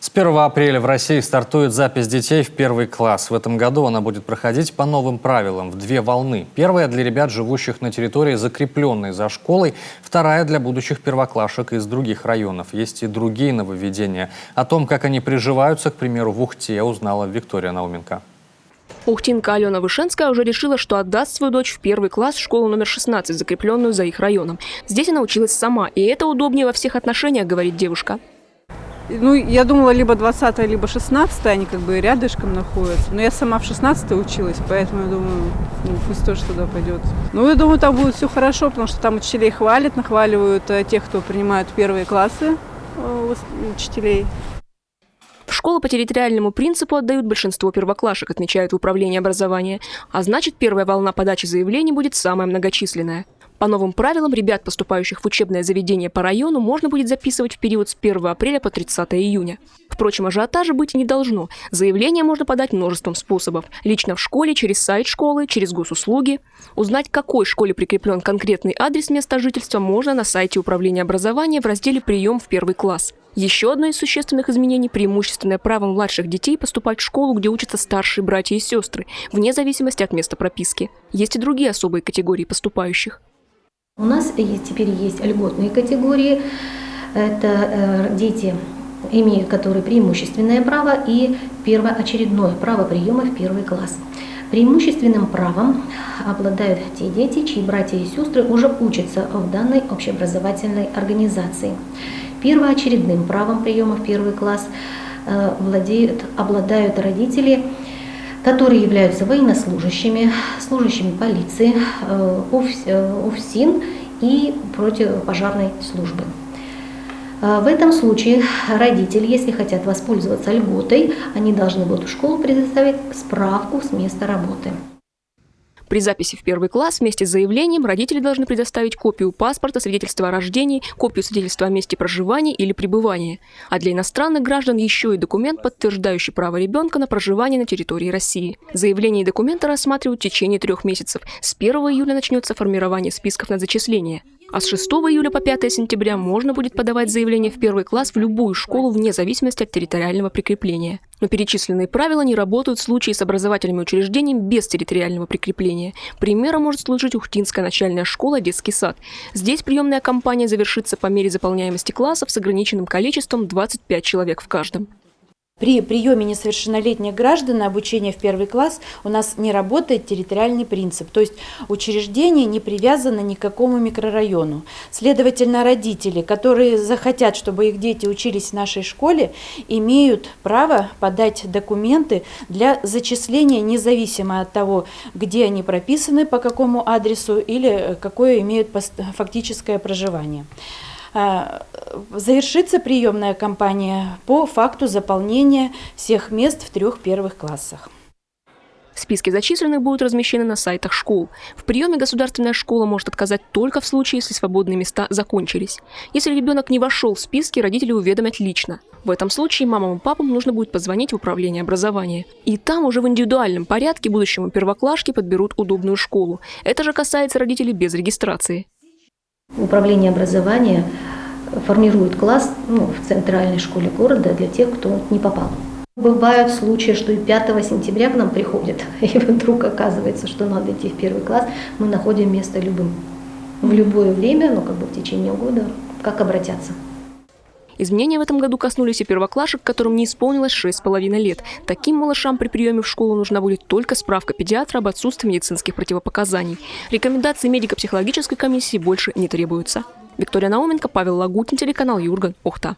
С 1 апреля в России стартует запись детей в первый класс. В этом году она будет проходить по новым правилам в две волны. Первая для ребят, живущих на территории, закрепленной за школой. Вторая для будущих первоклашек из других районов. Есть и другие нововведения. О том, как они приживаются, к примеру, в Ухте, узнала Виктория Науменко. Ухтинка Алена Вышенская уже решила, что отдаст свою дочь в первый класс в школу номер 16, закрепленную за их районом. Здесь она училась сама, и это удобнее во всех отношениях, говорит девушка. Ну, я думала, либо 20-я, либо 16-я, они как бы рядышком находятся. Но я сама в 16-й училась, поэтому я думаю, пусть тоже туда пойдет. Ну, я думаю, там будет все хорошо, потому что там учителей хвалят, нахваливают тех, кто принимают первые классы учителей. В школу по территориальному принципу отдают большинство первоклашек, отмечают в управлении образования. А значит, первая волна подачи заявлений будет самая многочисленная. По новым правилам, ребят, поступающих в учебное заведение по району, можно будет записывать в период с 1 апреля по 30 июня. Впрочем, ажиотажа быть и не должно. Заявление можно подать множеством способов. Лично в школе, через сайт школы, через госуслуги. Узнать, к какой школе прикреплен конкретный адрес места жительства, можно на сайте управления образования в разделе «Прием в первый класс». Еще одно из существенных изменений – преимущественное право младших детей поступать в школу, где учатся старшие братья и сестры, вне зависимости от места прописки. Есть и другие особые категории поступающих. У нас теперь есть льготные категории. Это дети, которые преимущественное право и первоочередное право приема в первый класс. Преимущественным правом обладают те дети, чьи братья и сестры уже учатся в данной общеобразовательной организации. Первоочередным правом приема в первый класс обладают родители, которые являются военнослужащими, служащими полиции, УФСИН и противопожарной службы. В этом случае родители, если хотят воспользоваться льготой, они должны будут в школу предоставить справку с места работы. При записи в первый класс вместе с заявлением родители должны предоставить копию паспорта, свидетельства о рождении, копию свидетельства о месте проживания или пребывания. А для иностранных граждан еще и документ, подтверждающий право ребенка на проживание на территории России. Заявление и документы рассматривают в течение 3 месяцев. С 1 июля начнется формирование списков на зачисление. А с 6 июля по 5 сентября можно будет подавать заявление в первый класс в любую школу вне зависимости от территориального прикрепления. Но перечисленные правила не работают в случае с образовательными учреждениями без территориального прикрепления. Примером может служить Ухтинская начальная школа «Детский сад». Здесь приемная кампания завершится по мере заполняемости классов с ограниченным количеством 25 человек в каждом. При приеме несовершеннолетних граждан на обучение в первый класс у нас не работает территориальный принцип, то есть учреждение не привязано ни к какому микрорайону. Следовательно, родители, которые захотят, чтобы их дети учились в нашей школе, имеют право подать документы для зачисления, независимо от того, где они прописаны, по какому адресу или какое имеют фактическое проживание. Завершится приемная кампания по факту заполнения всех мест в 3 первых классах. Списки зачисленных будут размещены на сайтах школ. В приеме государственная школа может отказать только в случае, если свободные места закончились. Если ребенок не вошел в списки, родители уведомят лично. В этом случае мамам и папам нужно будет позвонить в управление образования. И там уже в индивидуальном порядке будущему первоклашке подберут удобную школу. Это же касается родителей без регистрации. Управление образования формирует класс в центральной школе города для тех, кто не попал. Бывают случаи, что и 5 сентября к нам приходят, и вдруг оказывается, что надо идти в первый класс, мы находим место любым. В любое время, в течение года, как обратятся. Изменения в этом году коснулись и первоклашек, которым не исполнилось 6,5 лет. Таким малышам при приеме в школу нужна будет только справка педиатра об отсутствии медицинских противопоказаний. Рекомендации медико-психологической комиссии больше не требуются. Виктория Науменко, Павел Лагутин, телеканал Юрган, Ухта.